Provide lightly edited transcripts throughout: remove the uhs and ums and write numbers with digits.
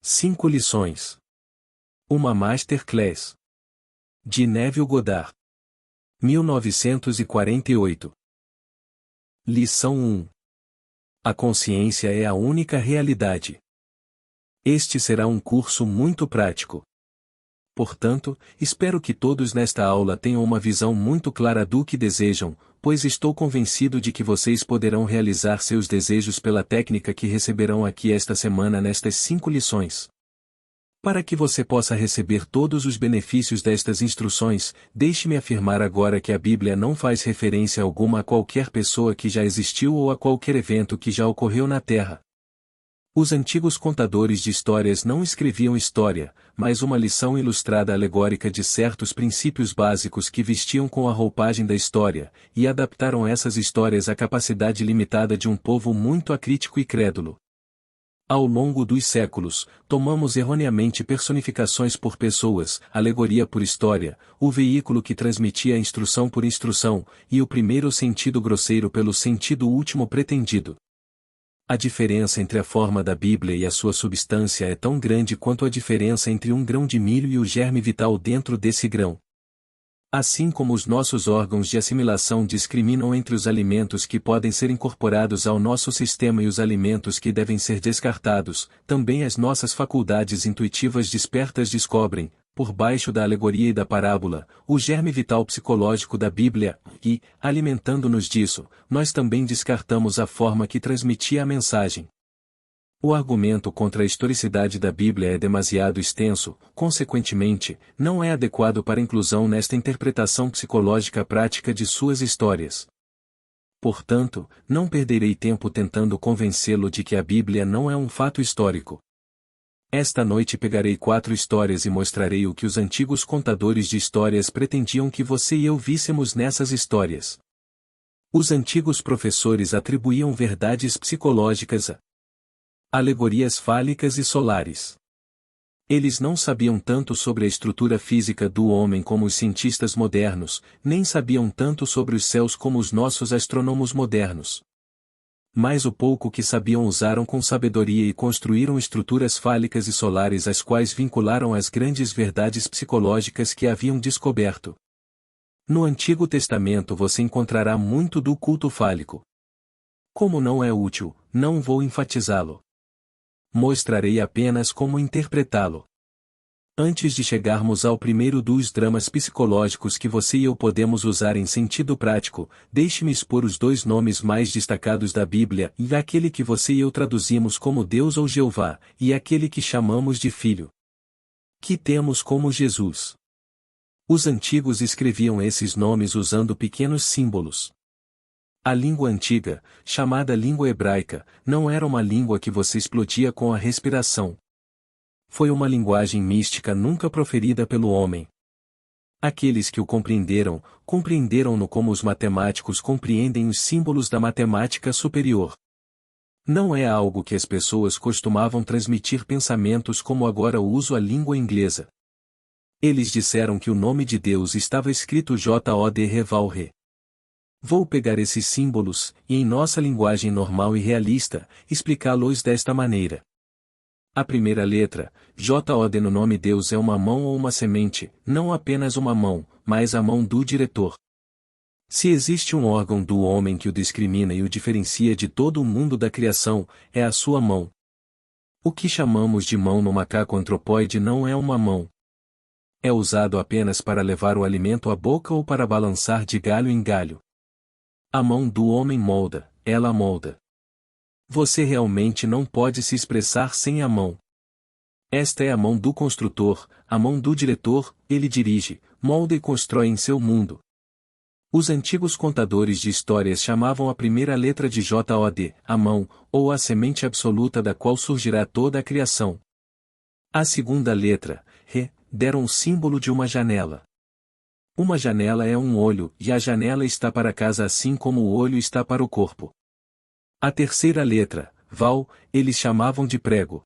5 lições. Uma Masterclass. De Neville Goddard. 1948. Lição 1. A consciência é a única realidade. Este será um curso muito prático. Portanto, espero que todos nesta aula tenham uma visão muito clara do que desejam, pois estou convencido de que vocês poderão realizar seus desejos pela técnica que receberão aqui esta semana nestas 5 lições. Para que você possa receber todos os benefícios destas instruções, deixe-me afirmar agora que a Bíblia não faz referência alguma a qualquer pessoa que já existiu ou a qualquer evento que já ocorreu na Terra. Os antigos contadores de histórias não escreviam história, mas uma lição ilustrada alegórica de certos princípios básicos que vestiam com a roupagem da história, e adaptaram essas histórias à capacidade limitada de um povo muito acrítico e crédulo. Ao longo dos séculos, tomamos erroneamente personificações por pessoas, alegoria por história, o veículo que transmitia a instrução por instrução, e o primeiro sentido grosseiro pelo sentido último pretendido. A diferença entre a forma da Bíblia e a sua substância é tão grande quanto a diferença entre um grão de milho e o germe vital dentro desse grão. Assim como os nossos órgãos de assimilação discriminam entre os alimentos que podem ser incorporados ao nosso sistema e os alimentos que devem ser descartados, também as nossas faculdades intuitivas despertas descobrem, por baixo da alegoria e da parábola, o germe vital psicológico da Bíblia, e, alimentando-nos disso, nós também descartamos a forma que transmitia a mensagem. O argumento contra a historicidade da Bíblia é demasiado extenso, consequentemente, não é adequado para inclusão nesta interpretação psicológica prática de suas histórias. Portanto, não perderei tempo tentando convencê-lo de que a Bíblia não é um fato histórico. Esta noite pegarei 4 histórias e mostrarei o que os antigos contadores de histórias pretendiam que você e eu víssemos nessas histórias. Os antigos professores atribuíam verdades psicológicas a alegorias fálicas e solares. Eles não sabiam tanto sobre a estrutura física do homem como os cientistas modernos, nem sabiam tanto sobre os céus como os nossos astrônomos modernos. Mas o pouco que sabiam usaram com sabedoria e construíram estruturas fálicas e solares às quais vincularam as grandes verdades psicológicas que haviam descoberto. No Antigo Testamento você encontrará muito do culto fálico. Como não é útil, não vou enfatizá-lo. Mostrarei apenas como interpretá-lo. Antes de chegarmos ao primeiro dos dramas psicológicos que você e eu podemos usar em sentido prático, deixe-me expor os 2 nomes mais destacados da Bíblia, e aquele que você e eu traduzimos como Deus ou Jeová, e aquele que chamamos de Filho. Que temos como Jesus. Os antigos escreviam esses nomes usando pequenos símbolos. A língua antiga, chamada língua hebraica, não era uma língua que você explodia com a respiração. Foi uma linguagem mística nunca proferida pelo homem. Aqueles que o compreenderam, compreenderam-no como os matemáticos compreendem os símbolos da matemática superior. Não é algo que as pessoas costumavam transmitir pensamentos como agora uso a língua inglesa. Eles disseram que o nome de Deus estava escrito J-O-D Reval-Re. Vou pegar esses símbolos, e em nossa linguagem normal e realista, explicá-los desta maneira. A primeira letra, J-O-D no nome Deus é uma mão ou uma semente, não apenas uma mão, mas a mão do diretor. Se existe um órgão do homem que o discrimina e o diferencia de todo o mundo da criação, é a sua mão. O que chamamos de mão no macaco antropóide não é uma mão. É usado apenas para levar o alimento à boca ou para balançar de galho em galho. A mão do homem molda, ela molda. Você realmente não pode se expressar sem a mão. Esta é a mão do construtor, a mão do diretor, ele dirige, molda e constrói em seu mundo. Os antigos contadores de histórias chamavam a primeira letra de J-O-D, a mão, ou a semente absoluta da qual surgirá toda a criação. A segunda letra, Re, deram o símbolo de uma janela. Uma janela é um olho, e a janela está para a casa assim como o olho está para o corpo. A terceira letra, Val, eles chamavam de prego.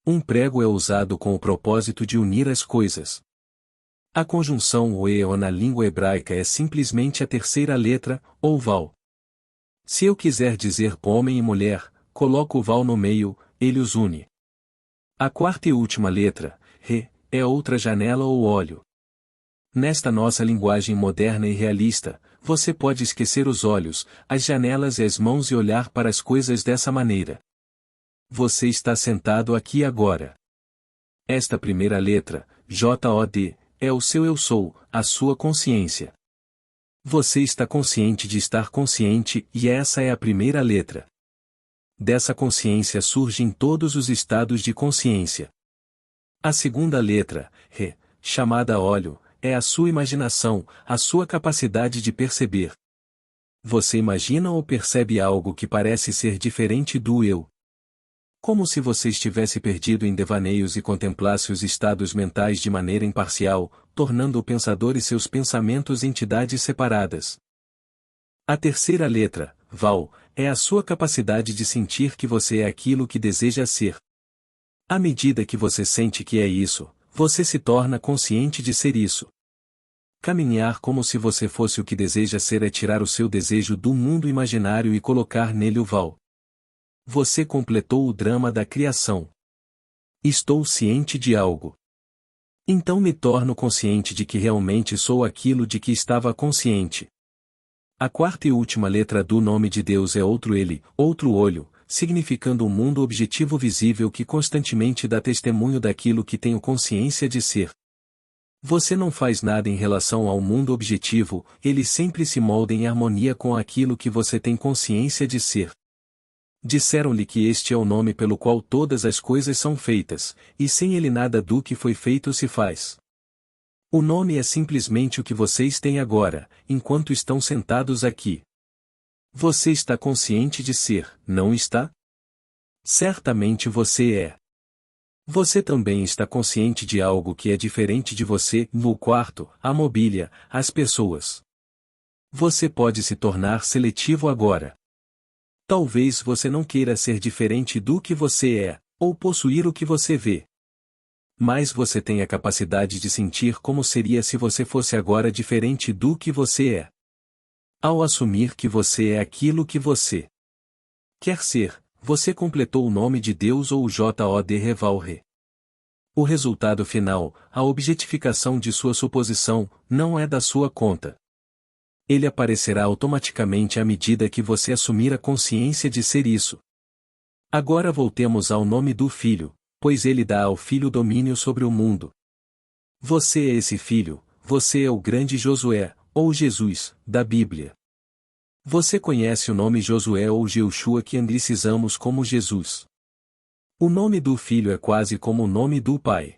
Um prego é usado com o propósito de unir as coisas. A conjunção oeo na língua hebraica é simplesmente a terceira letra, ou Val. Se eu quiser dizer homem e mulher, coloco o Val no meio, ele os une. A quarta e última letra, Re, é outra janela ou olho. Nesta nossa linguagem moderna e realista, você pode esquecer os olhos, as janelas e as mãos e olhar para as coisas dessa maneira. Você está sentado aqui agora. Esta primeira letra, J-O-D, é o seu eu sou, a sua consciência. Você está consciente de estar consciente e essa é a primeira letra. Dessa consciência surgem todos os estados de consciência. A segunda letra, Re, chamada olho, é a sua imaginação, a sua capacidade de perceber. Você imagina ou percebe algo que parece ser diferente do eu. Como se você estivesse perdido em devaneios e contemplasse os estados mentais de maneira imparcial, tornando o pensador e seus pensamentos entidades separadas. A terceira letra, Val, é a sua capacidade de sentir que você é aquilo que deseja ser. À medida que você sente que é isso, você se torna consciente de ser isso. Caminhar como se você fosse o que deseja ser é tirar o seu desejo do mundo imaginário e colocar nele o Val. Você completou o drama da criação. Estou ciente de algo. Então me torno consciente de que realmente sou aquilo de que estava consciente. A quarta e última letra do nome de Deus é outro ele, outro olho, significando um mundo objetivo visível que constantemente dá testemunho daquilo que tenho consciência de ser. Você não faz nada em relação ao mundo objetivo, ele sempre se molda em harmonia com aquilo que você tem consciência de ser. Disseram-lhe que este é o nome pelo qual todas as coisas são feitas, e sem ele nada do que foi feito se faz. O nome é simplesmente o que vocês têm agora, enquanto estão sentados aqui. Você está consciente de ser, não está? Certamente você é. Você também está consciente de algo que é diferente de você, no quarto, a mobília, as pessoas. Você pode se tornar seletivo agora. Talvez você não queira ser diferente do que você é, ou possuir o que você vê. Mas você tem a capacidade de sentir como seria se você fosse agora diferente do que você é. Ao assumir que você é aquilo que você quer ser, você completou o nome de Deus ou o J-O-D Revalre. O resultado final, a objetificação de sua suposição, não é da sua conta. Ele aparecerá automaticamente à medida que você assumir a consciência de ser isso. Agora voltemos ao nome do Filho, pois ele dá ao Filho domínio sobre o mundo. Você é esse Filho, você é o grande Josué, ou Jesus, da Bíblia. Você conhece o nome Josué ou Jeushua que anglicizamos como Jesus. O nome do Filho é quase como o nome do Pai.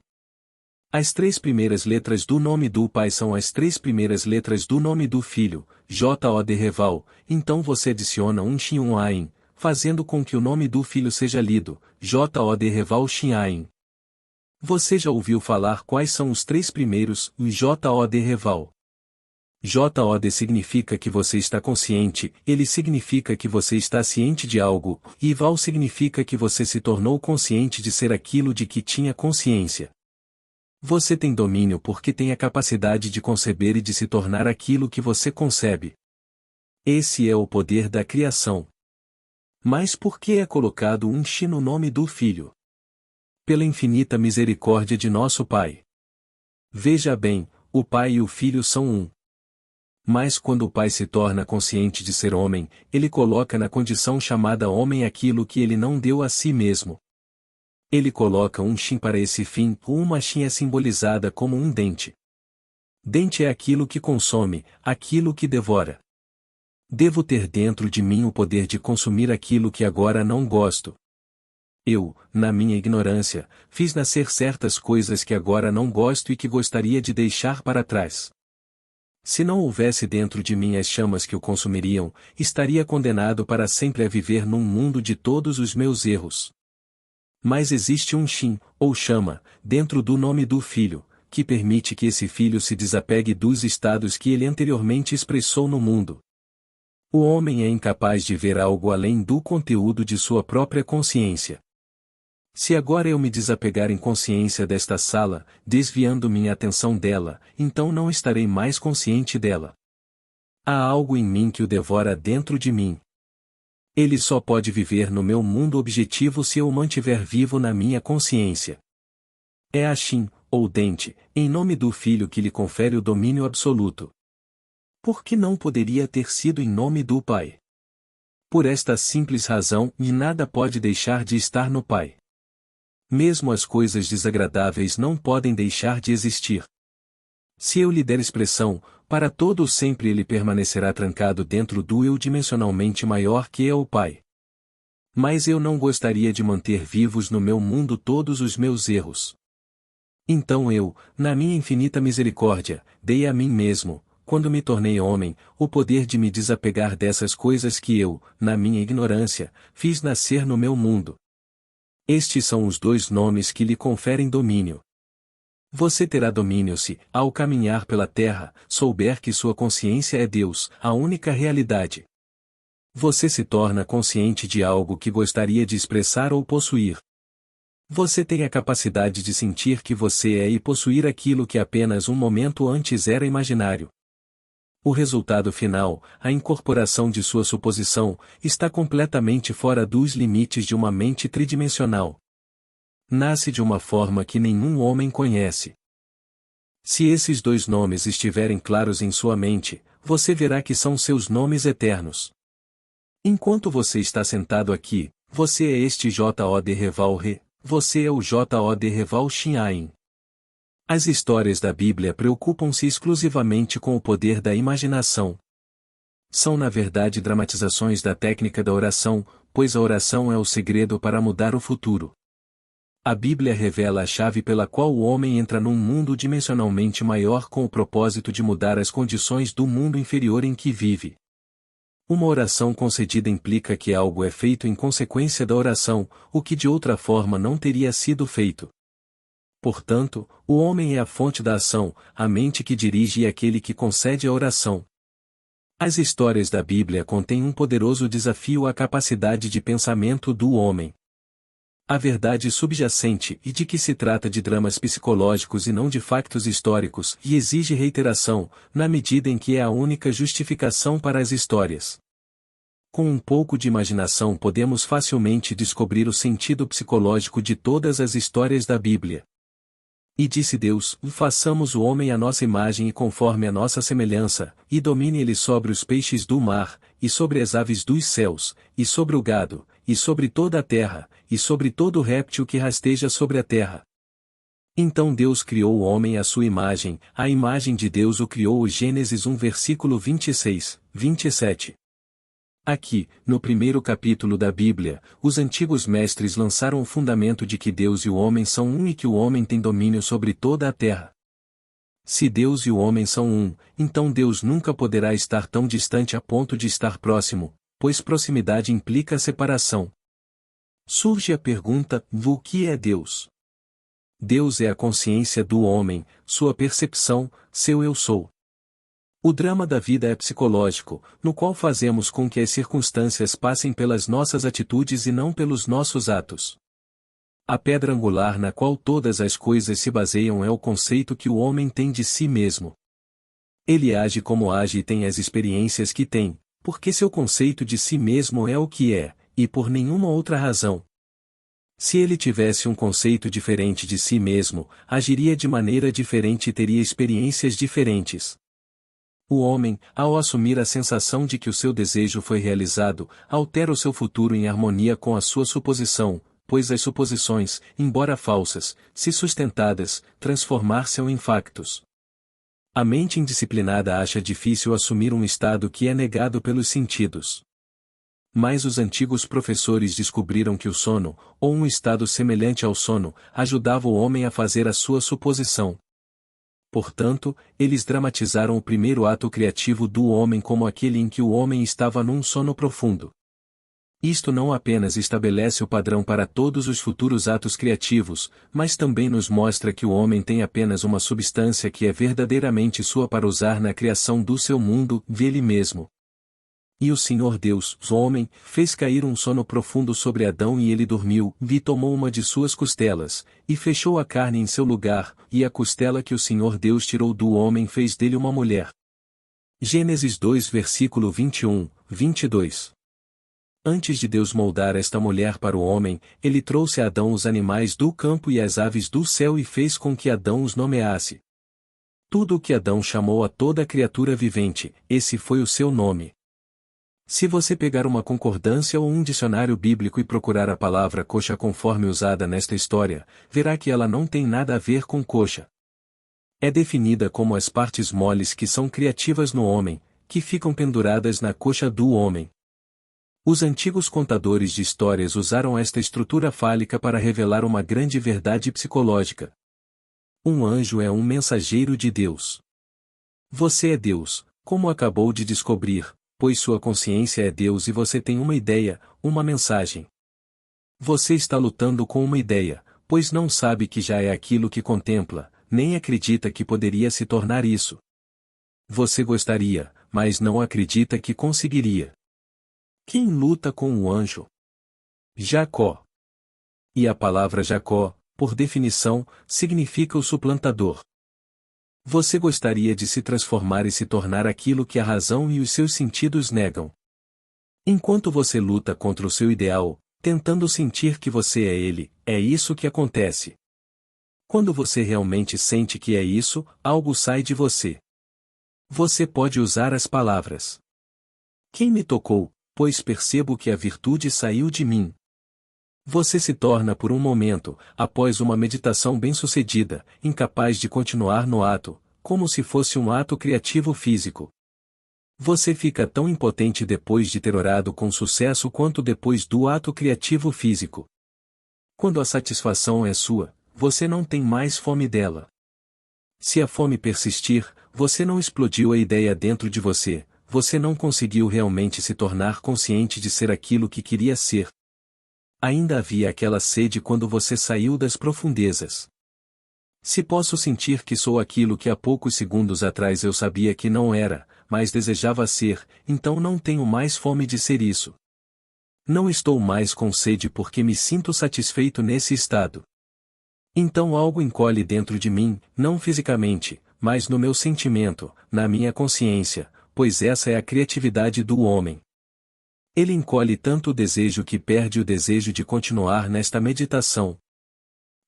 As três primeiras letras do nome do Pai são as três primeiras letras do nome do Filho, J-O-D Reval, então você adiciona um Shin e um Ain, fazendo com que o nome do Filho seja lido, J-O-D Reval Shin Ain. Você já ouviu falar quais são os três primeiros, o J-O-D Reval? J-O-D significa que você está consciente, ele significa que você está ciente de algo, e Val significa que você se tornou consciente de ser aquilo de que tinha consciência. Você tem domínio porque tem a capacidade de conceber e de se tornar aquilo que você concebe. Esse é o poder da criação. Mas por que é colocado um Shi no nome do Filho? Pela infinita misericórdia de nosso Pai. Veja bem, o Pai e o Filho são um. Mas quando o Pai se torna consciente de ser homem, ele coloca na condição chamada homem aquilo que ele não deu a si mesmo. Ele coloca um Shin para esse fim, uma Shin é simbolizada como um dente. Dente é aquilo que consome, aquilo que devora. Devo ter dentro de mim o poder de consumir aquilo que agora não gosto. Eu, na minha ignorância, fiz nascer certas coisas que agora não gosto e que gostaria de deixar para trás. Se não houvesse dentro de mim as chamas que o consumiriam, estaria condenado para sempre a viver num mundo de todos os meus erros. Mas existe um Shin, ou chama, dentro do nome do Filho, que permite que esse Filho se desapegue dos estados que ele anteriormente expressou no mundo. O homem é incapaz de ver algo além do conteúdo de sua própria consciência. Se agora eu me desapegar em consciência desta sala, desviando minha atenção dela, então não estarei mais consciente dela. Há algo em mim que o devora dentro de mim. Ele só pode viver no meu mundo objetivo se eu o mantiver vivo na minha consciência. É Ashim, ou Dente, em nome do Filho que lhe confere o domínio absoluto. Por que não poderia ter sido em nome do Pai? Por esta simples razão, nada pode deixar de estar no Pai. Mesmo as coisas desagradáveis não podem deixar de existir. Se eu lhe der expressão, para todo o sempre ele permanecerá trancado dentro do eu dimensionalmente maior que é o Pai. Mas eu não gostaria de manter vivos no meu mundo todos os meus erros. Então eu, na minha infinita misericórdia, dei a mim mesmo, quando me tornei homem, o poder de me desapegar dessas coisas que eu, na minha ignorância, fiz nascer no meu mundo. Estes são os dois nomes que lhe conferem domínio. Você terá domínio se, ao caminhar pela terra, souber que sua consciência é Deus, a única realidade. Você se torna consciente de algo que gostaria de expressar ou possuir. Você tem a capacidade de sentir que você é e possuir aquilo que apenas um momento antes era imaginário. O resultado final, a incorporação de sua suposição, está completamente fora dos limites de uma mente tridimensional. Nasce de uma forma que nenhum homem conhece. Se esses dois nomes estiverem claros em sua mente, você verá que são seus nomes eternos. Enquanto você está sentado aqui, você é este J.O.D. Reval Re, você é o J.O.D. Reval Shin. As histórias da Bíblia preocupam-se exclusivamente com o poder da imaginação. São na verdade dramatizações da técnica da oração, pois a oração é o segredo para mudar o futuro. A Bíblia revela a chave pela qual o homem entra num mundo dimensionalmente maior com o propósito de mudar as condições do mundo inferior em que vive. Uma oração concedida implica que algo é feito em consequência da oração, o que de outra forma não teria sido feito. Portanto, o homem é a fonte da ação, a mente que dirige e aquele que concede a oração. As histórias da Bíblia contêm um poderoso desafio à capacidade de pensamento do homem. A verdade subjacente e de que se trata de dramas psicológicos e não de factos históricos e exige reiteração, na medida em que é a única justificação para as histórias. Com um pouco de imaginação podemos facilmente descobrir o sentido psicológico de todas as histórias da Bíblia. E disse Deus, façamos o homem à nossa imagem e conforme a nossa semelhança, e domine ele sobre os peixes do mar, e sobre as aves dos céus, e sobre o gado, e sobre toda a terra, e sobre todo réptil que rasteja sobre a terra. Então Deus criou o homem à sua imagem, a imagem de Deus o criou. Gênesis 1 versículo 26, 27. Aqui, no primeiro capítulo da Bíblia, os antigos mestres lançaram o fundamento de que Deus e o homem são um e que o homem tem domínio sobre toda a terra. Se Deus e o homem são um, então Deus nunca poderá estar tão distante a ponto de estar próximo, pois proximidade implica separação. Surge a pergunta: o que é Deus? Deus é a consciência do homem, sua percepção, seu eu sou. O drama da vida é psicológico, no qual fazemos com que as circunstâncias passem pelas nossas atitudes e não pelos nossos atos. A pedra angular na qual todas as coisas se baseiam é o conceito que o homem tem de si mesmo. Ele age como age e tem as experiências que tem, porque seu conceito de si mesmo é o que é, e por nenhuma outra razão. Se ele tivesse um conceito diferente de si mesmo, agiria de maneira diferente e teria experiências diferentes. O homem, ao assumir a sensação de que o seu desejo foi realizado, altera o seu futuro em harmonia com a sua suposição, pois as suposições, embora falsas, se sustentadas, transformar-se em factos. A mente indisciplinada acha difícil assumir um estado que é negado pelos sentidos. Mas os antigos professores descobriram que o sono, ou um estado semelhante ao sono, ajudava o homem a fazer a sua suposição. Portanto, eles dramatizaram o primeiro ato criativo do homem como aquele em que o homem estava num sono profundo. Isto não apenas estabelece o padrão para todos os futuros atos criativos, mas também nos mostra que o homem tem apenas uma substância que é verdadeiramente sua para usar na criação do seu mundo, dele mesmo. E o Senhor Deus, o homem, fez cair um sono profundo sobre Adão e ele dormiu, e tomou uma de suas costelas, e fechou a carne em seu lugar, e a costela que o Senhor Deus tirou do homem fez dele uma mulher. Gênesis 2 versículo 21, 22. Antes de Deus moldar esta mulher para o homem, ele trouxe a Adão os animais do campo e as aves do céu e fez com que Adão os nomeasse. Tudo o que Adão chamou a toda criatura vivente, esse foi o seu nome. Se você pegar uma concordância ou um dicionário bíblico e procurar a palavra coxa conforme usada nesta história, verá que ela não tem nada a ver com coxa. É definida como as partes moles que são criativas no homem, que ficam penduradas na coxa do homem. Os antigos contadores de histórias usaram esta estrutura fálica para revelar uma grande verdade psicológica. Um anjo é um mensageiro de Deus. Você é Deus, como acabou de descobrir, pois sua consciência é Deus e você tem uma ideia, uma mensagem. Você está lutando com uma ideia, pois não sabe que já é aquilo que contempla, nem acredita que poderia se tornar isso. Você gostaria, mas não acredita que conseguiria. Quem luta com o anjo? Jacó. E a palavra Jacó, por definição, significa o suplantador. Você gostaria de se transformar e se tornar aquilo que a razão e os seus sentidos negam. Enquanto você luta contra o seu ideal, tentando sentir que você é ele, é isso que acontece. Quando você realmente sente que é isso, algo sai de você. Você pode usar as palavras: quem me tocou, pois percebo que a virtude saiu de mim. Você se torna por um momento, após uma meditação bem-sucedida, incapaz de continuar no ato, como se fosse um ato criativo físico. Você fica tão impotente depois de ter orado com sucesso quanto depois do ato criativo físico. Quando a satisfação é sua, você não tem mais fome dela. Se a fome persistir, você não explodiu a ideia dentro de você, você não conseguiu realmente se tornar consciente de ser aquilo que queria ser. Ainda havia aquela sede quando você saiu das profundezas. Se posso sentir que sou aquilo que há poucos segundos atrás eu sabia que não era, mas desejava ser, então não tenho mais fome de ser isso. Não estou mais com sede porque me sinto satisfeito nesse estado. Então algo encolhe dentro de mim, não fisicamente, mas no meu sentimento, na minha consciência, pois essa é a criatividade do homem. Ele encolhe tanto o desejo que perde o desejo de continuar nesta meditação.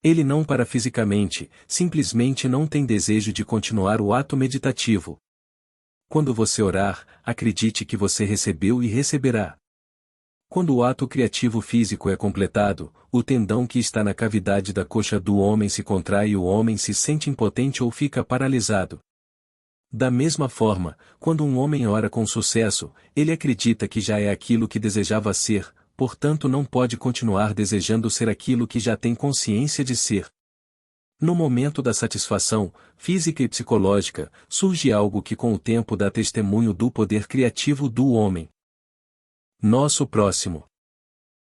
Ele não para fisicamente, simplesmente não tem desejo de continuar o ato meditativo. Quando você orar, acredite que você recebeu e receberá. Quando o ato criativo físico é completado, o tendão que está na cavidade da coxa do homem se contrai e o homem se sente impotente ou fica paralisado. Da mesma forma, quando um homem ora com sucesso, ele acredita que já é aquilo que desejava ser, portanto não pode continuar desejando ser aquilo que já tem consciência de ser. No momento da satisfação, física e psicológica, surge algo que com o tempo dá testemunho do poder criativo do homem. Nosso próximo.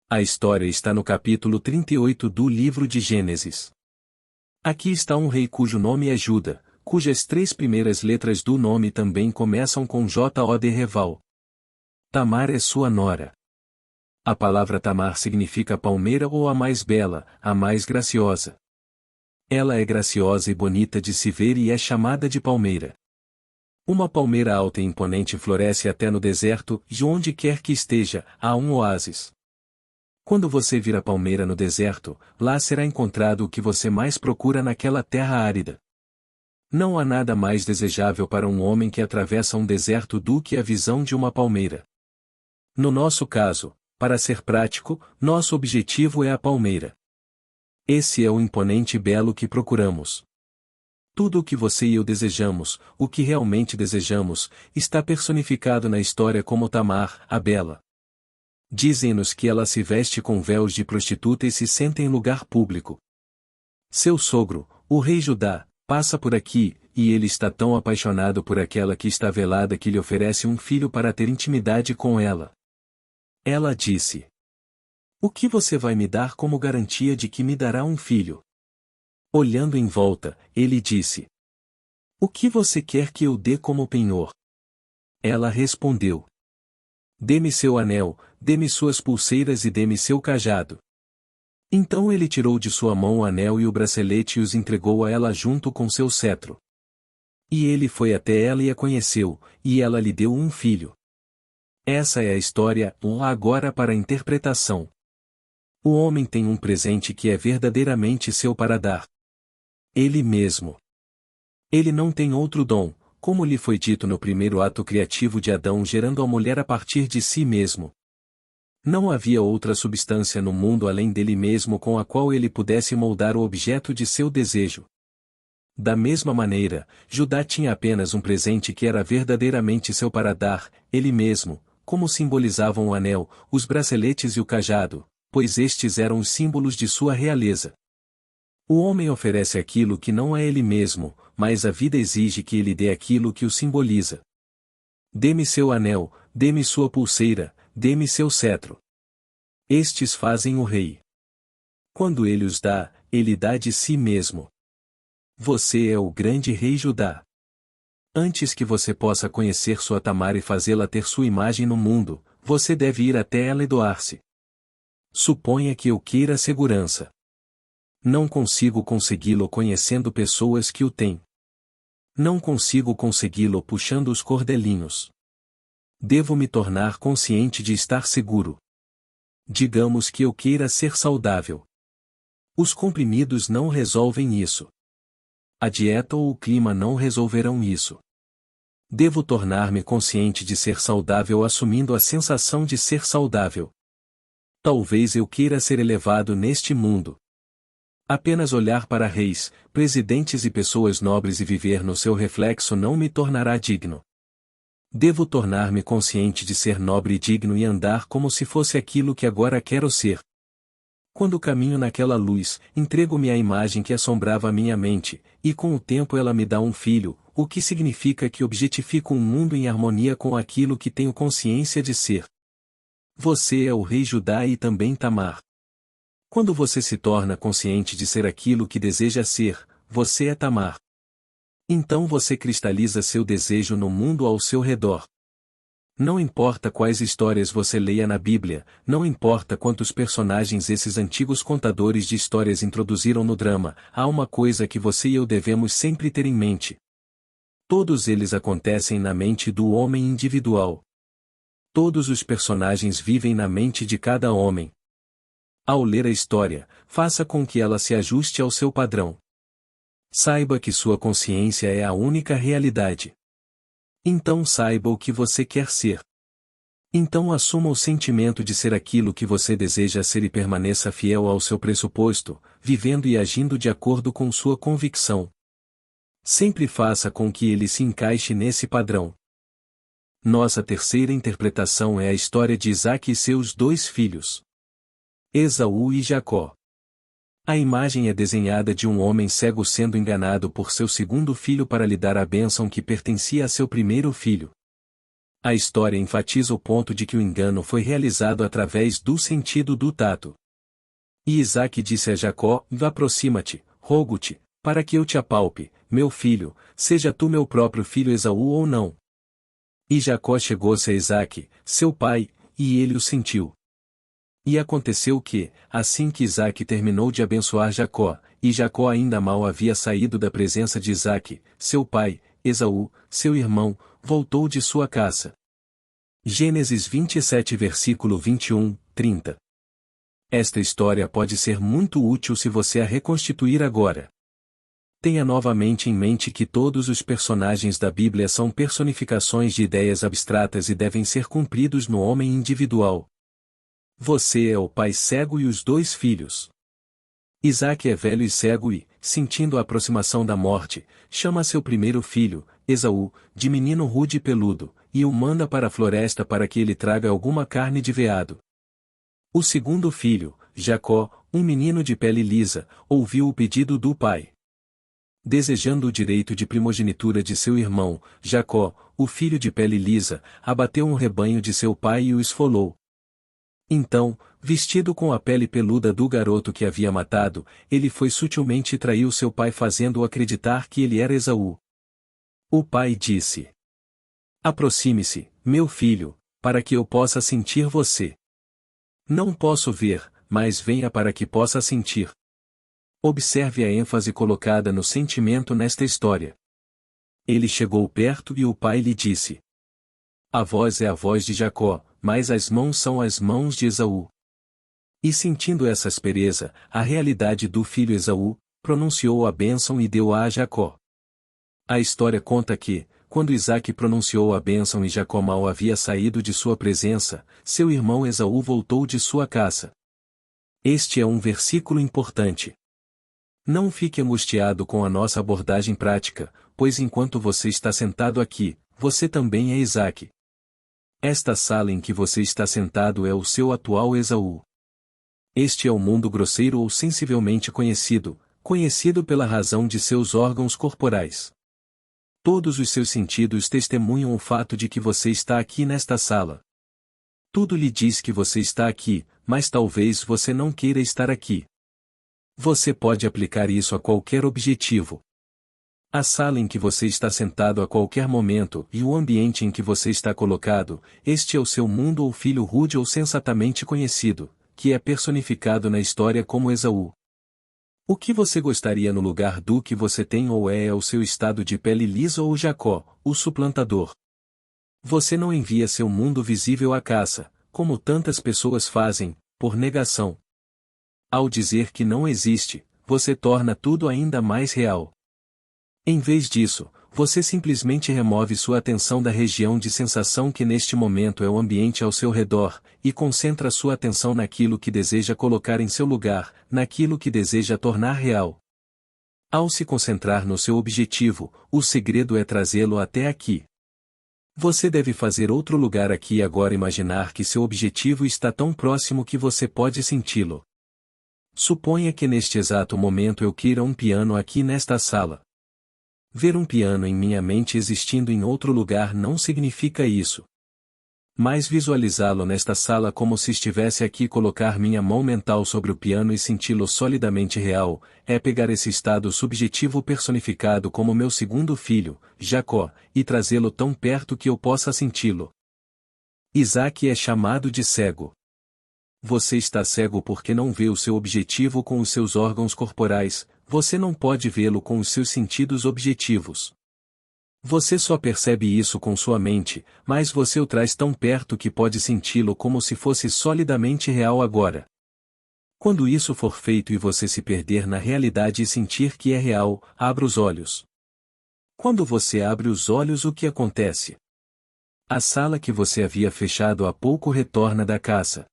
A história está no capítulo 38 do livro de Gênesis. Aqui está um rei cujo nome é Juda, cujas 3 primeiras letras do nome também começam com Jod-Reval. Tamar é sua nora. A palavra Tamar significa palmeira ou a mais bela, a mais graciosa. Ela é graciosa e bonita de se ver e é chamada de palmeira. Uma palmeira alta e imponente floresce até no deserto, e onde quer que esteja, há um oásis. Quando você vir a palmeira no deserto, lá será encontrado o que você mais procura naquela terra árida. Não há nada mais desejável para um homem que atravessa um deserto do que a visão de uma palmeira. No nosso caso, para ser prático, nosso objetivo é a palmeira. Esse é o imponente e belo que procuramos. Tudo o que você e eu desejamos, o que realmente desejamos, está personificado na história como Tamar, a bela. Dizem-nos que ela se veste com véus de prostituta e se senta em lugar público. Seu sogro, o rei Judá, passa por aqui, e ele está tão apaixonado por aquela que está velada que lhe oferece um filho para ter intimidade com ela. Ela disse: "O que você vai me dar como garantia de que me dará um filho?" Olhando em volta, ele disse: "O que você quer que eu dê como penhor?" Ela respondeu: "Dê-me seu anel, dê-me suas pulseiras e dê-me seu cajado." Então ele tirou de sua mão o anel e o bracelete e os entregou a ela junto com seu cetro. E ele foi até ela e a conheceu, e ela lhe deu um filho. Essa é a história, agora para a interpretação. O homem tem um presente que é verdadeiramente seu para dar. Ele mesmo. Ele não tem outro dom, como lhe foi dito no primeiro ato criativo de Adão gerando a mulher a partir de si mesmo. Não havia outra substância no mundo além dele mesmo com a qual ele pudesse moldar o objeto de seu desejo. Da mesma maneira, Judá tinha apenas um presente que era verdadeiramente seu para dar, ele mesmo, como simbolizavam o anel, os braceletes e o cajado, pois estes eram os símbolos de sua realeza. O homem oferece aquilo que não é ele mesmo, mas a vida exige que ele dê aquilo que o simboliza. Dê-me seu anel, dê-me sua pulseira, dê-me seu cetro. Estes fazem o rei. Quando ele os dá, ele dá de si mesmo. Você é o grande rei Judá. Antes que você possa conhecer sua Tamar e fazê-la ter sua imagem no mundo, você deve ir até ela e doar-se. Suponha que eu queira segurança. Não consigo consegui-lo conhecendo pessoas que o têm. Não consigo consegui-lo puxando os cordelinhos. Devo me tornar consciente de estar seguro. Digamos que eu queira ser saudável. Os comprimidos não resolvem isso. A dieta ou o clima não resolverão isso. Devo tornar-me consciente de ser saudável assumindo a sensação de ser saudável. Talvez eu queira ser elevado neste mundo. Apenas olhar para reis, presidentes e pessoas nobres e viver no seu reflexo não me tornará digno. Devo tornar-me consciente de ser nobre e digno e andar como se fosse aquilo que agora quero ser. Quando caminho naquela luz, entrego-me à imagem que assombrava a minha mente, e com o tempo ela me dá um filho, o que significa que objetifico um mundo em harmonia com aquilo que tenho consciência de ser. Você é o rei Judá e também Tamar. Quando você se torna consciente de ser aquilo que deseja ser, você é Tamar. Então você cristaliza seu desejo no mundo ao seu redor. Não importa quais histórias você leia na Bíblia, não importa quantos personagens esses antigos contadores de histórias introduziram no drama, há uma coisa que você e eu devemos sempre ter em mente. Todos eles acontecem na mente do homem individual. Todos os personagens vivem na mente de cada homem. Ao ler a história, faça com que ela se ajuste ao seu padrão. Saiba que sua consciência é a única realidade. Então saiba o que você quer ser. Então assuma o sentimento de ser aquilo que você deseja ser e permaneça fiel ao seu pressuposto, vivendo e agindo de acordo com sua convicção. Sempre faça com que ele se encaixe nesse padrão. Nossa terceira interpretação é a história de Isaque e seus dois filhos, Esaú e Jacó. A imagem é desenhada de um homem cego sendo enganado por seu segundo filho para lhe dar a bênção que pertencia a seu primeiro filho. A história enfatiza o ponto de que o engano foi realizado através do sentido do tato. E Isaque disse a Jacó: aproxima-te, rogo-te, para que eu te apalpe, meu filho, seja tu meu próprio filho Esaú ou não. E Jacó chegou-se a Isaque, seu pai, e ele o sentiu. E aconteceu que, assim que Isaque terminou de abençoar Jacó, e Jacó ainda mal havia saído da presença de Isaque, seu pai, Esaú, seu irmão, voltou de sua caça. Gênesis 27 versículo 21, 30. Esta história pode ser muito útil se você a reconstituir agora. Tenha novamente em mente que todos os personagens da Bíblia são personificações de ideias abstratas e devem ser cumpridos no homem individual. Você é o pai cego e os dois filhos. Isaque é velho e cego e, sentindo a aproximação da morte, chama seu primeiro filho, Esaú, de menino rude e peludo, e o manda para a floresta para que ele traga alguma carne de veado. O segundo filho, Jacó, um menino de pele lisa, ouviu o pedido do pai. Desejando o direito de primogenitura de seu irmão, Jacó, o filho de pele lisa, abateu um rebanho de seu pai e o esfolou. Então, vestido com a pele peluda do garoto que havia matado, ele foi sutilmente e traiu seu pai fazendo-o acreditar que ele era Esaú. O pai disse: aproxime-se, meu filho, para que eu possa sentir você. Não posso ver, mas venha para que possa sentir. Observe a ênfase colocada no sentimento nesta história. Ele chegou perto e o pai lhe disse: A voz é a voz de Jacó, mas as mãos são as mãos de Esaú. E sentindo essa aspereza, a realidade do filho Esaú, pronunciou a bênção e deu-a a Jacó. A história conta que, quando Isaque pronunciou a bênção e Jacó mal havia saído de sua presença, seu irmão Esaú voltou de sua caça. Este é um versículo importante. Não fique angustiado com a nossa abordagem prática, pois enquanto você está sentado aqui, você também é Isaque. Esta sala em que você está sentado é o seu atual Esaú. Este é o mundo grosseiro ou sensivelmente conhecido pela razão de seus órgãos corporais. Todos os seus sentidos testemunham o fato de que você está aqui nesta sala. Tudo lhe diz que você está aqui, mas talvez você não queira estar aqui. Você pode aplicar isso a qualquer objetivo. A sala em que você está sentado a qualquer momento e o ambiente em que você está colocado, este é o seu mundo ou filho rude ou sensatamente conhecido, que é personificado na história como Esaú. O que você gostaria no lugar do que você tem ou é o seu estado de pele lisa ou Jacó, o suplantador? Você não envia seu mundo visível à caça, como tantas pessoas fazem, por negação. Ao dizer que não existe, você torna tudo ainda mais real. Em vez disso, você simplesmente remove sua atenção da região de sensação que neste momento é o ambiente ao seu redor, e concentra sua atenção naquilo que deseja colocar em seu lugar, naquilo que deseja tornar real. Ao se concentrar no seu objetivo, o segredo é trazê-lo até aqui. Você deve fazer outro lugar aqui e agora imaginar que seu objetivo está tão próximo que você pode senti-lo. Suponha que neste exato momento eu queira um piano aqui nesta sala. Ver um piano em minha mente existindo em outro lugar não significa isso. Mas visualizá-lo nesta sala como se estivesse aqui, colocar minha mão mental sobre o piano e senti-lo solidamente real, é pegar esse estado subjetivo personificado como meu segundo filho, Jacó, e trazê-lo tão perto que eu possa senti-lo. Isaque é chamado de cego. Você está cego porque não vê o seu objetivo com os seus órgãos corporais, você não pode vê-lo com os seus sentidos objetivos. Você só percebe isso com sua mente, mas você o traz tão perto que pode senti-lo como se fosse solidamente real agora. Quando isso for feito e você se perder na realidade e sentir que é real, abra os olhos. Quando você abre os olhos, o que acontece? A sala que você havia fechado há pouco retorna da caça.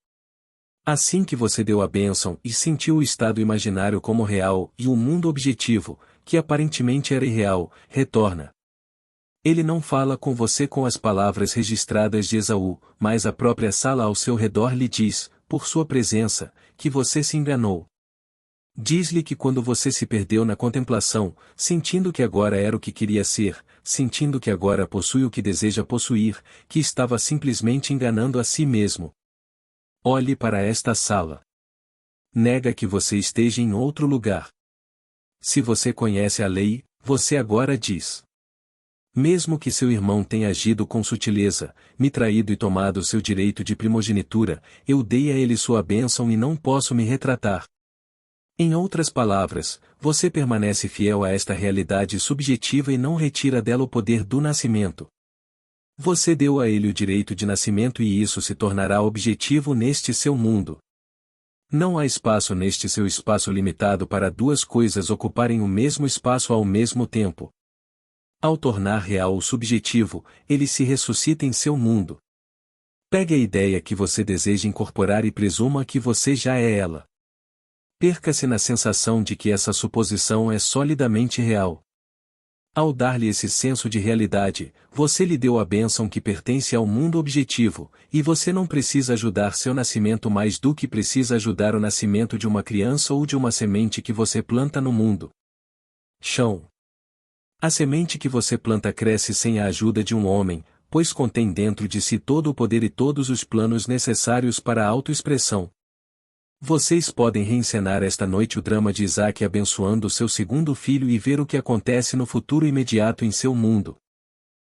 Assim que você deu a bênção e sentiu o estado imaginário como real e o mundo objetivo, que aparentemente era irreal, retorna. Ele não fala com você com as palavras registradas de Esaú, mas a própria sala ao seu redor lhe diz, por sua presença, que você se enganou. Diz-lhe que quando você se perdeu na contemplação, sentindo que agora era o que queria ser, sentindo que agora possui o que deseja possuir, que estava simplesmente enganando a si mesmo. Olhe para esta sala. Nega que você esteja em outro lugar. Se você conhece a lei, você agora diz. Mesmo que seu irmão tenha agido com sutileza, me traído e tomado seu direito de primogenitura, eu dei a ele sua bênção e não posso me retratar. Em outras palavras, você permanece fiel a esta realidade subjetiva e não retira dela o poder do nascimento. Você deu a ele o direito de nascimento e isso se tornará objetivo neste seu mundo. Não há espaço neste seu espaço limitado para duas coisas ocuparem o mesmo espaço ao mesmo tempo. Ao tornar real o subjetivo, ele se ressuscita em seu mundo. Pegue a ideia que você deseja incorporar e presuma que você já é ela. Perca-se na sensação de que essa suposição é solidamente real. Ao dar-lhe esse senso de realidade, você lhe deu a bênção que pertence ao mundo objetivo, e você não precisa ajudar seu nascimento mais do que precisa ajudar o nascimento de uma criança ou de uma semente que você planta no mundo. Chão. A semente que você planta cresce sem a ajuda de um homem, pois contém dentro de si todo o poder e todos os planos necessários para a autoexpressão. Vocês podem reencenar esta noite o drama de Isaque abençoando seu segundo filho e ver o que acontece no futuro imediato em seu mundo.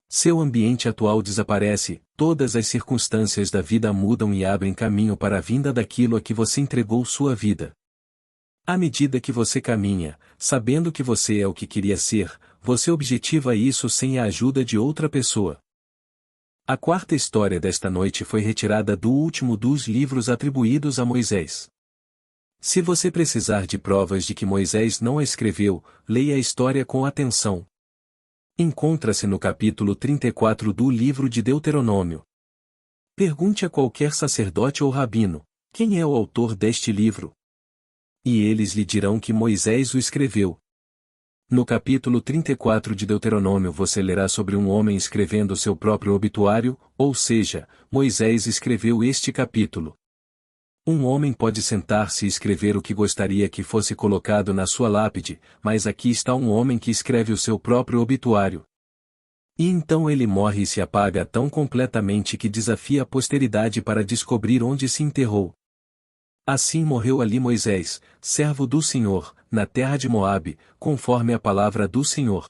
Seu ambiente atual desaparece, todas as circunstâncias da vida mudam e abrem caminho para a vinda daquilo a que você entregou sua vida. À medida que você caminha, sabendo que você é o que queria ser, você objetiva isso sem a ajuda de outra pessoa. A quarta história desta noite foi retirada do último dos livros atribuídos a Moisés. Se você precisar de provas de que Moisés não a escreveu, leia a história com atenção. Encontra-se no capítulo 34 do livro de Deuteronômio. Pergunte a qualquer sacerdote ou rabino: quem é o autor deste livro? E eles lhe dirão que Moisés o escreveu. No capítulo 34 de Deuteronômio você lerá sobre um homem escrevendo seu próprio obituário, ou seja, Moisés escreveu este capítulo. Um homem pode sentar-se e escrever o que gostaria que fosse colocado na sua lápide, mas aqui está um homem que escreve o seu próprio obituário. E então ele morre e se apaga tão completamente que desafia a posteridade para descobrir onde se enterrou. Assim morreu ali Moisés, servo do Senhor, na terra de Moabe, conforme a palavra do Senhor.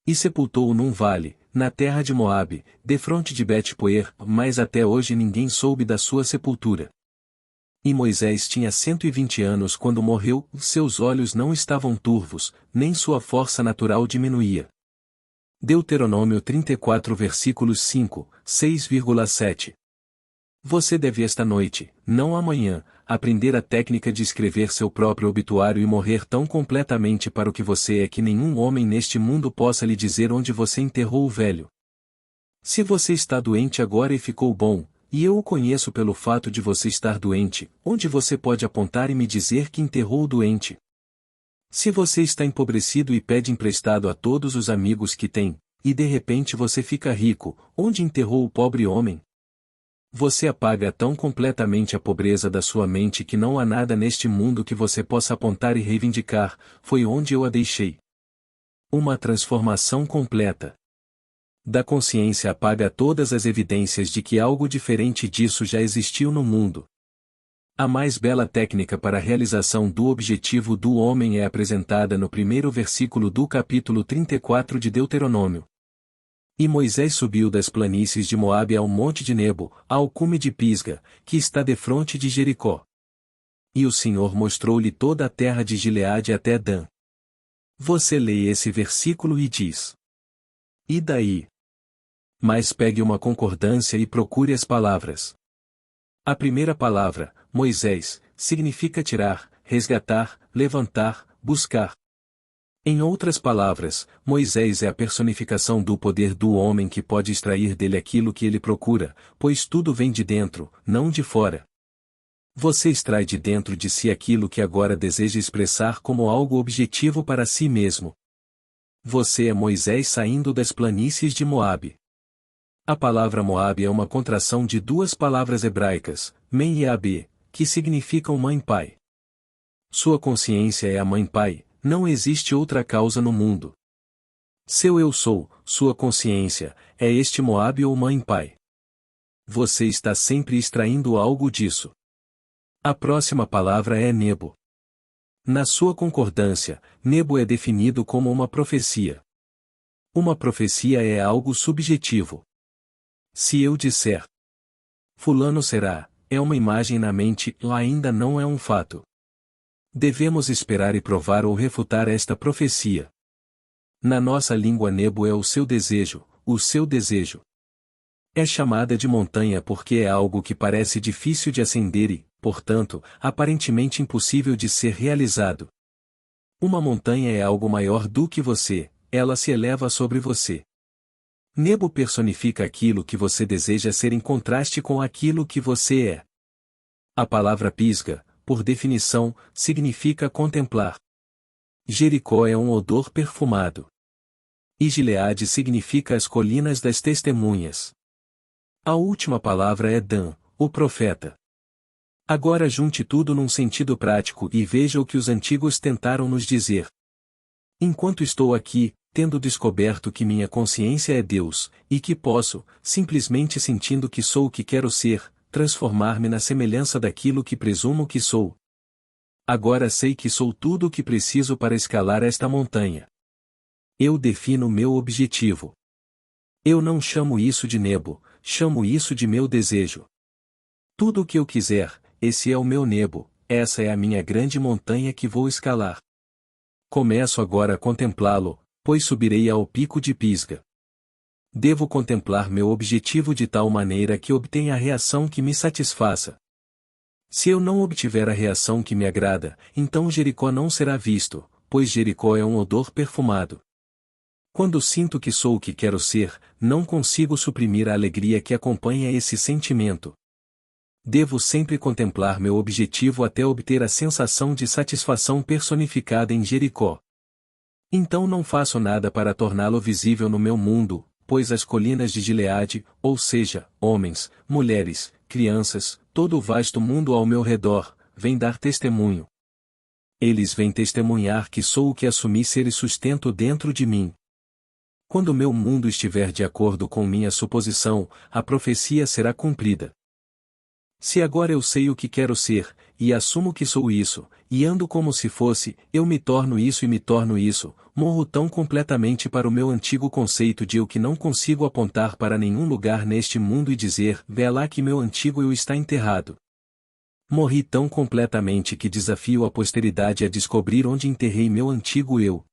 E sepultou-o num vale, na terra de Moabe, defronte de Bet-Poer, mas até hoje ninguém soube da sua sepultura. E Moisés tinha 120 anos quando morreu, seus olhos não estavam turvos, nem sua força natural diminuía. Deuteronômio 34 versículos 5, 6,7. Você deve esta noite, não amanhã, aprender a técnica de escrever seu próprio obituário e morrer tão completamente para o que você é que nenhum homem neste mundo possa lhe dizer onde você enterrou o velho. Se você está doente agora e ficou bom, e eu o conheço pelo fato de você estar doente, onde você pode apontar e me dizer que enterrou o doente? Se você está empobrecido e pede emprestado a todos os amigos que tem, e de repente você fica rico, onde enterrou o pobre homem? Você apaga tão completamente a pobreza da sua mente que não há nada neste mundo que você possa apontar e reivindicar, foi onde eu a deixei. Uma transformação completa da consciência apaga todas as evidências de que algo diferente disso já existiu no mundo. A mais bela técnica para a realização do objetivo do homem é apresentada no primeiro versículo do capítulo 34 de Deuteronômio. E Moisés subiu das planícies de Moabe ao monte de Nebo, ao cume de Pisga, que está defronte de Jericó. E o Senhor mostrou-lhe toda a terra de Gileade até Dan. Você lê esse versículo e diz: e daí? Mas pegue uma concordância e procure as palavras. A primeira palavra, Moisés, significa tirar, resgatar, levantar, buscar. Em outras palavras, Moisés é a personificação do poder do homem que pode extrair dele aquilo que ele procura, pois tudo vem de dentro, não de fora. Você extrai de dentro de si aquilo que agora deseja expressar como algo objetivo para si mesmo. Você é Moisés saindo das planícies de Moabe. A palavra Moabe é uma contração de duas palavras hebraicas, Men e Ab, que significam mãe-pai. Sua consciência é a mãe-pai. Não existe outra causa no mundo. Seu eu sou, sua consciência, é este Moabe ou mãe-pai. Você está sempre extraindo algo disso. A próxima palavra é Nebo. Na sua concordância, Nebo é definido como uma profecia. Uma profecia é algo subjetivo. Se eu disser fulano será, é uma imagem na mente, ainda não é um fato. Devemos esperar e provar ou refutar esta profecia. Na nossa língua Nebo é o seu desejo, o seu desejo. É chamada de montanha porque é algo que parece difícil de ascender e, portanto, aparentemente impossível de ser realizado. Uma montanha é algo maior do que você, ela se eleva sobre você. Nebo personifica aquilo que você deseja ser em contraste com aquilo que você é. A palavra Pisga, por definição, significa contemplar. Jericó é um odor perfumado. E Gileade significa as colinas das testemunhas. A última palavra é Dan, o profeta. Agora junte tudo num sentido prático e veja o que os antigos tentaram nos dizer. Enquanto estou aqui, tendo descoberto que minha consciência é Deus, e que posso, simplesmente sentindo que sou o que quero ser, transformar-me na semelhança daquilo que presumo que sou. Agora sei que sou tudo o que preciso para escalar esta montanha. Eu defino meu objetivo. Eu não chamo isso de Nebo, chamo isso de meu desejo. Tudo o que eu quiser, esse é o meu Nebo, essa é a minha grande montanha que vou escalar. Começo agora a contemplá-lo, pois subirei ao pico de Pisga. Devo contemplar meu objetivo de tal maneira que obtenha a reação que me satisfaça. Se eu não obtiver a reação que me agrada, então Jericó não será visto, pois Jericó é um odor perfumado. Quando sinto que sou o que quero ser, não consigo suprimir a alegria que acompanha esse sentimento. Devo sempre contemplar meu objetivo até obter a sensação de satisfação personificada em Jericó. Então não faço nada para torná-lo visível no meu mundo, pois as colinas de Gileade, ou seja, homens, mulheres, crianças, todo o vasto mundo ao meu redor, vem dar testemunho. Eles vêm testemunhar que sou o que assumi ser e sustento dentro de mim. Quando meu mundo estiver de acordo com minha suposição, a profecia será cumprida. Se agora eu sei o que quero ser, e assumo que sou isso, e ando como se fosse, eu me torno isso e me torno isso, morro tão completamente para o meu antigo conceito de eu que não consigo apontar para nenhum lugar neste mundo e dizer, vê lá que meu antigo eu está enterrado. Morri tão completamente que desafio a posteridade a descobrir onde enterrei meu antigo eu.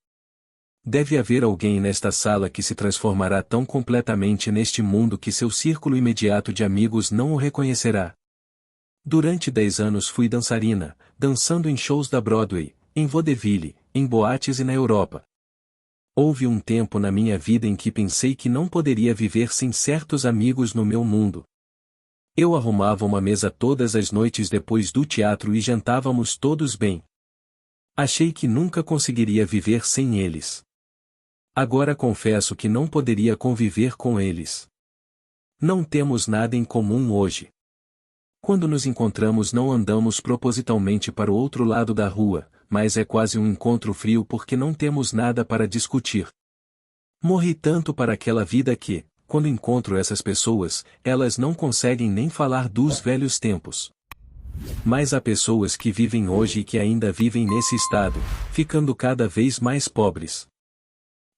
Deve haver alguém nesta sala que se transformará tão completamente neste mundo que seu círculo imediato de amigos não o reconhecerá. Durante 10 anos fui dançarina, dançando em shows da Broadway, em vaudeville, em boates e na Europa. Houve um tempo na minha vida em que pensei que não poderia viver sem certos amigos no meu mundo. Eu arrumava uma mesa todas as noites depois do teatro e jantávamos todos bem. Achei que nunca conseguiria viver sem eles. Agora confesso que não poderia conviver com eles. Não temos nada em comum hoje. Quando nos encontramos não andamos propositalmente para o outro lado da rua, mas é quase um encontro frio porque não temos nada para discutir. Morri tanto para aquela vida que, quando encontro essas pessoas, elas não conseguem nem falar dos velhos tempos. Mas há pessoas que vivem hoje e que ainda vivem nesse estado, ficando cada vez mais pobres.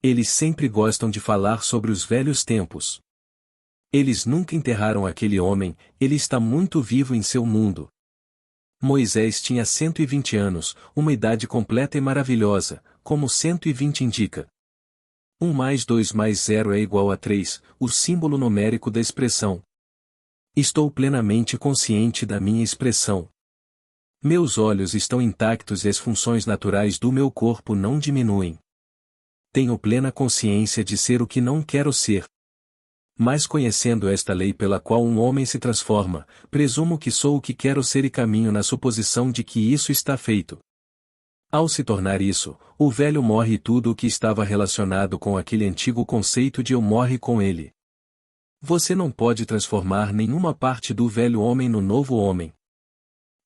Eles sempre gostam de falar sobre os velhos tempos. Eles nunca enterraram aquele homem, ele está muito vivo em seu mundo. Moisés tinha 120 anos, uma idade completa e maravilhosa, como 120 indica. 1 mais 2 mais 0 é igual a 3, o símbolo numérico da expressão. Estou plenamente consciente da minha expressão. Meus olhos estão intactos e as funções naturais do meu corpo não diminuem. Tenho plena consciência de ser o que não quero ser. Mas conhecendo esta lei pela qual um homem se transforma, presumo que sou o que quero ser e caminho na suposição de que isso está feito. Ao se tornar isso, o velho morre e tudo o que estava relacionado com aquele antigo conceito de eu morre com ele. Você não pode transformar nenhuma parte do velho homem no novo homem.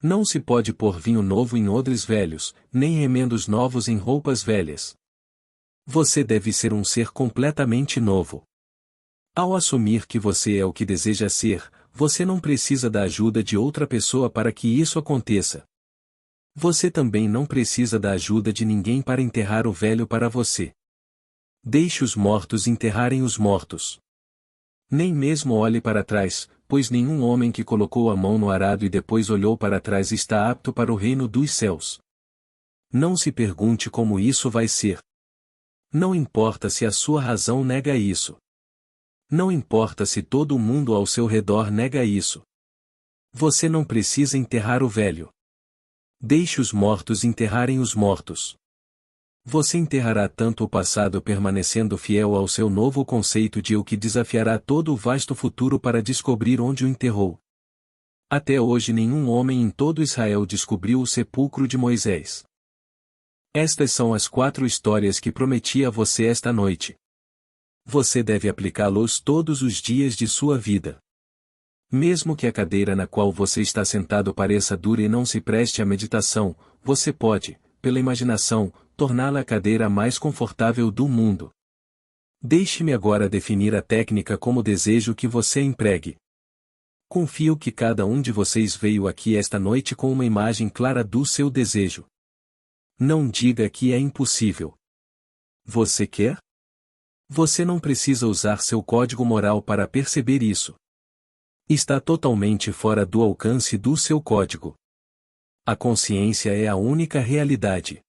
Não se pode pôr vinho novo em odres velhos, nem remendos novos em roupas velhas. Você deve ser um ser completamente novo. Ao assumir que você é o que deseja ser, você não precisa da ajuda de outra pessoa para que isso aconteça. Você também não precisa da ajuda de ninguém para enterrar o velho para você. Deixe os mortos enterrarem os mortos. Nem mesmo olhe para trás, pois nenhum homem que colocou a mão no arado e depois olhou para trás está apto para o reino dos céus. Não se pergunte como isso vai ser. Não importa se a sua razão nega isso. Não importa se todo o mundo ao seu redor nega isso. Você não precisa enterrar o velho. Deixe os mortos enterrarem os mortos. Você enterrará tanto o passado permanecendo fiel ao seu novo conceito de eu que desafiará todo o vasto futuro para descobrir onde o enterrou. Até hoje nenhum homem em todo Israel descobriu o sepulcro de Moisés. Estas são as 4 histórias que prometi a você esta noite. Você deve aplicá-los todos os dias de sua vida. Mesmo que a cadeira na qual você está sentado pareça dura e não se preste à meditação, você pode, pela imaginação, torná-la a cadeira mais confortável do mundo. Deixe-me agora definir a técnica como desejo que você empregue. Confio que cada um de vocês veio aqui esta noite com uma imagem clara do seu desejo. Não diga que é impossível. Você quer? Você não precisa usar seu código moral para perceber isso. Está totalmente fora do alcance do seu código. A consciência é a única realidade.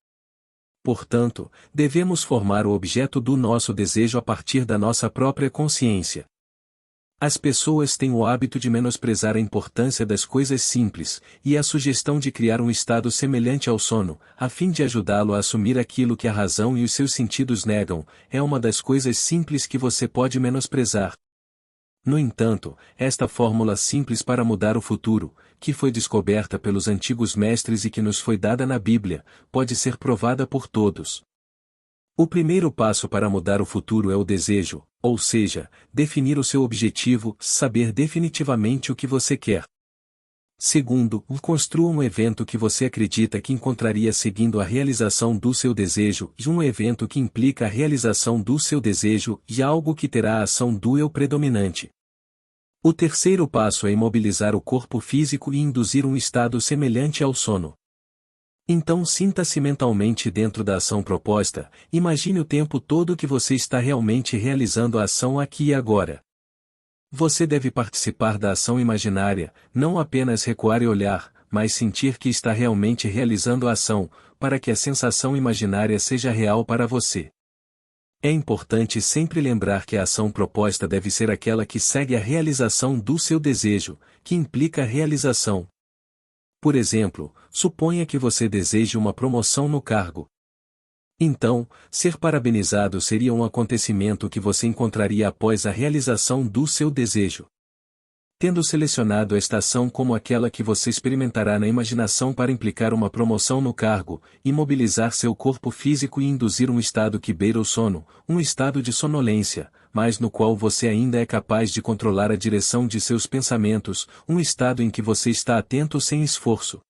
Portanto, devemos formar o objeto do nosso desejo a partir da nossa própria consciência. As pessoas têm o hábito de menosprezar a importância das coisas simples, e a sugestão de criar um estado semelhante ao sono, a fim de ajudá-lo a assumir aquilo que a razão e os seus sentidos negam, é uma das coisas simples que você pode menosprezar. No entanto, esta fórmula simples para mudar o futuro, que foi descoberta pelos antigos mestres e que nos foi dada na Bíblia, pode ser provada por todos. O primeiro passo para mudar o futuro é o desejo, ou seja, definir o seu objetivo, saber definitivamente o que você quer. Segundo, construa um evento que você acredita que encontraria seguindo a realização do seu desejo, e um evento que implica a realização do seu desejo e algo que terá a ação do eu predominante. O terceiro passo é imobilizar o corpo físico e induzir um estado semelhante ao sono. Então sinta-se mentalmente dentro da ação proposta, imagine o tempo todo que você está realmente realizando a ação aqui e agora. Você deve participar da ação imaginária, não apenas recuar e olhar, mas sentir que está realmente realizando a ação, para que a sensação imaginária seja real para você. É importante sempre lembrar que a ação proposta deve ser aquela que segue a realização do seu desejo, que implica a realização. Por exemplo, suponha que você deseje uma promoção no cargo. Então, ser parabenizado seria um acontecimento que você encontraria após a realização do seu desejo. Tendo selecionado esta ação como aquela que você experimentará na imaginação para implicar uma promoção no cargo, imobilizar seu corpo físico e induzir um estado que beira o sono, um estado de sonolência, mas no qual você ainda é capaz de controlar a direção de seus pensamentos, um estado em que você está atento sem esforço.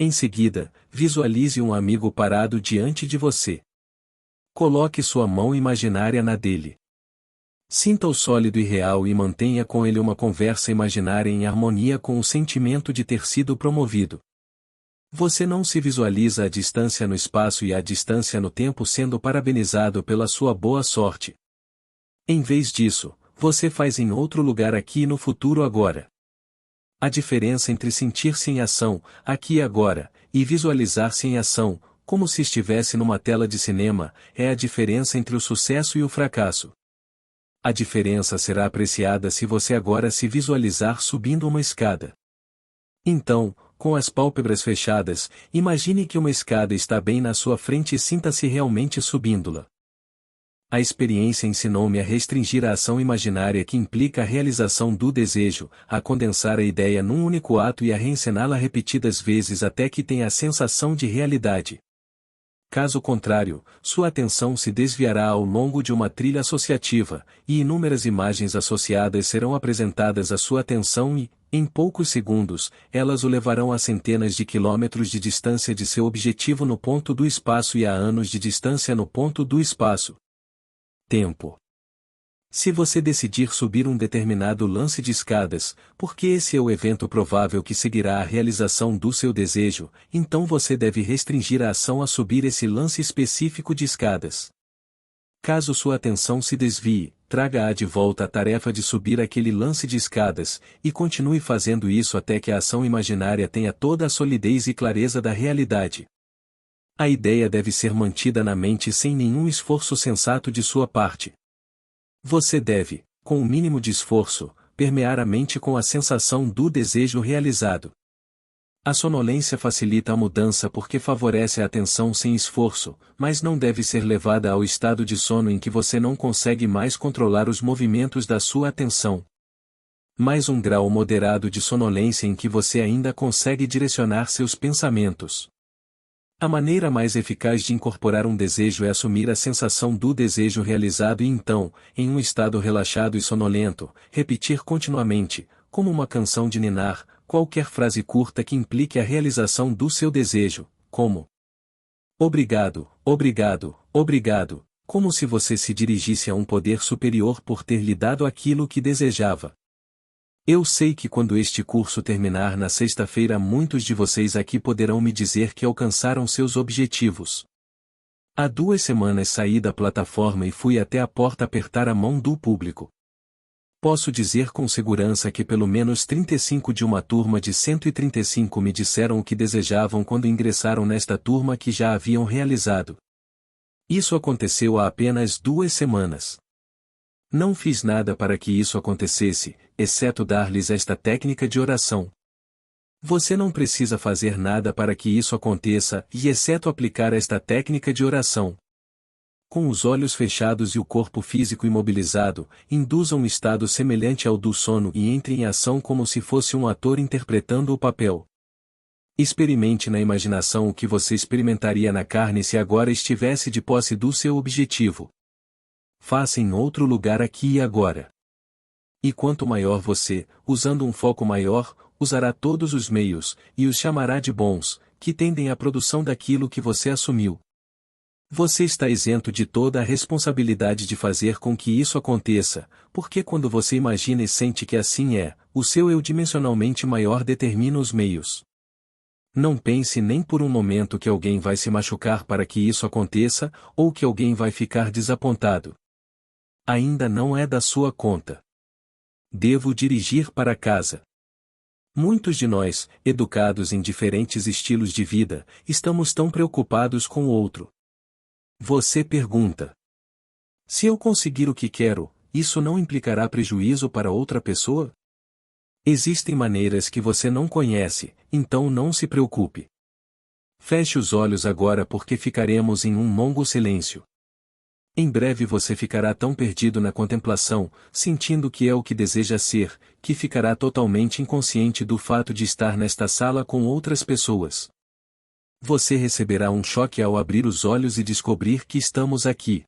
Em seguida, visualize um amigo parado diante de você. Coloque sua mão imaginária na dele. Sinta-o sólido e real e mantenha com ele uma conversa imaginária em harmonia com o sentimento de ter sido promovido. Você não se visualiza à distância no espaço e à distância no tempo sendo parabenizado pela sua boa sorte. Em vez disso, você faz em outro lugar aqui e no futuro agora. A diferença entre sentir-se em ação, aqui e agora, e visualizar-se em ação, como se estivesse numa tela de cinema, é a diferença entre o sucesso e o fracasso. A diferença será apreciada se você agora se visualizar subindo uma escada. Então, com as pálpebras fechadas, imagine que uma escada está bem na sua frente e sinta-se realmente subindo-la. A experiência ensinou-me a restringir a ação imaginária que implica a realização do desejo, a condensar a ideia num único ato e a reencená-la repetidas vezes até que tenha a sensação de realidade. Caso contrário, sua atenção se desviará ao longo de uma trilha associativa, e inúmeras imagens associadas serão apresentadas à sua atenção e, em poucos segundos, elas o levarão a centenas de quilômetros de distância de seu objetivo no ponto do espaço e a anos de distância no ponto do espaço. Tempo. Se você decidir subir um determinado lance de escadas, porque esse é o evento provável que seguirá a realização do seu desejo, então você deve restringir a ação a subir esse lance específico de escadas. Caso sua atenção se desvie, traga-a de volta à tarefa de subir aquele lance de escadas, e continue fazendo isso até que a ação imaginária tenha toda a solidez e clareza da realidade. A ideia deve ser mantida na mente sem nenhum esforço sensato de sua parte. Você deve, com o mínimo de esforço, permear a mente com a sensação do desejo realizado. A sonolência facilita a mudança porque favorece a atenção sem esforço, mas não deve ser levada ao estado de sono em que você não consegue mais controlar os movimentos da sua atenção. Mais um grau moderado de sonolência em que você ainda consegue direcionar seus pensamentos. A maneira mais eficaz de incorporar um desejo é assumir a sensação do desejo realizado e então, em um estado relaxado e sonolento, repetir continuamente, como uma canção de ninar, qualquer frase curta que implique a realização do seu desejo, como obrigado, obrigado, obrigado, como se você se dirigisse a um poder superior por ter lhe dado aquilo que desejava. Eu sei que quando este curso terminar na sexta-feira muitos de vocês aqui poderão me dizer que alcançaram seus objetivos. Há 2 semanas saí da plataforma e fui até a porta apertar a mão do público. Posso dizer com segurança que pelo menos 35 de uma turma de 135 me disseram o que desejavam quando ingressaram nesta turma que já haviam realizado. Isso aconteceu há apenas 2 semanas. Não fiz nada para que isso acontecesse, exceto dar-lhes esta técnica de oração. Você não precisa fazer nada para que isso aconteça, e exceto aplicar esta técnica de oração. Com os olhos fechados e o corpo físico imobilizado, induza um estado semelhante ao do sono e entre em ação como se fosse um ator interpretando o papel. Experimente na imaginação o que você experimentaria na carne se agora estivesse de posse do seu objetivo. Faça em outro lugar aqui e agora. E quanto maior você, usando um foco maior, usará todos os meios, e os chamará de bons, que tendem à produção daquilo que você assumiu. Você está isento de toda a responsabilidade de fazer com que isso aconteça, porque quando você imagina e sente que assim é, o seu eu dimensionalmente maior determina os meios. Não pense nem por um momento que alguém vai se machucar para que isso aconteça, ou que alguém vai ficar desapontado. Ainda não é da sua conta. Devo dirigir para casa. Muitos de nós, educados em diferentes estilos de vida, estamos tão preocupados com o outro. Você pergunta: se eu conseguir o que quero, isso não implicará prejuízo para outra pessoa? Existem maneiras que você não conhece, então não se preocupe. Feche os olhos agora porque ficaremos em um longo silêncio. Em breve você ficará tão perdido na contemplação, sentindo que é o que deseja ser, que ficará totalmente inconsciente do fato de estar nesta sala com outras pessoas. Você receberá um choque ao abrir os olhos e descobrir que estamos aqui.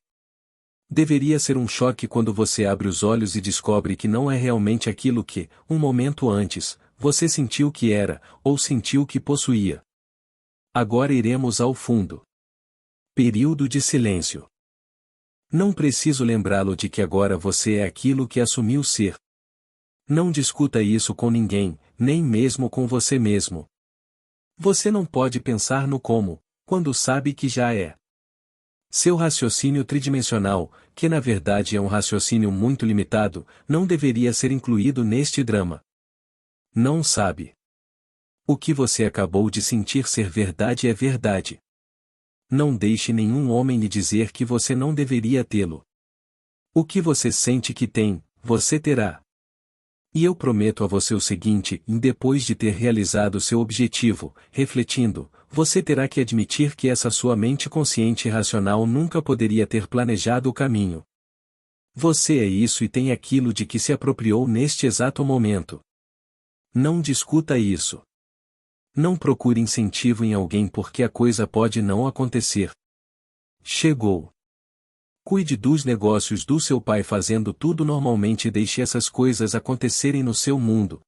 Deveria ser um choque quando você abre os olhos e descobre que não é realmente aquilo que, um momento antes, você sentiu que era, ou sentiu que possuía. Agora iremos ao fundo. Período de silêncio. Não preciso lembrá-lo de que agora você é aquilo que assumiu ser. Não discuta isso com ninguém, nem mesmo com você mesmo. Você não pode pensar no como, quando sabe que já é. Seu raciocínio tridimensional, que na verdade é um raciocínio muito limitado, não deveria ser incluído neste drama. Não sabe. O que você acabou de sentir ser verdade é verdade. Não deixe nenhum homem lhe dizer que você não deveria tê-lo. O que você sente que tem, você terá. E eu prometo a você o seguinte: depois de ter realizado seu objetivo, refletindo, você terá que admitir que essa sua mente consciente e racional nunca poderia ter planejado o caminho. Você é isso e tem aquilo de que se apropriou neste exato momento. Não discuta isso. Não procure incentivo em alguém porque a coisa pode não acontecer. Chegou. Cuide dos negócios do seu pai fazendo tudo normalmente e deixe essas coisas acontecerem no seu mundo.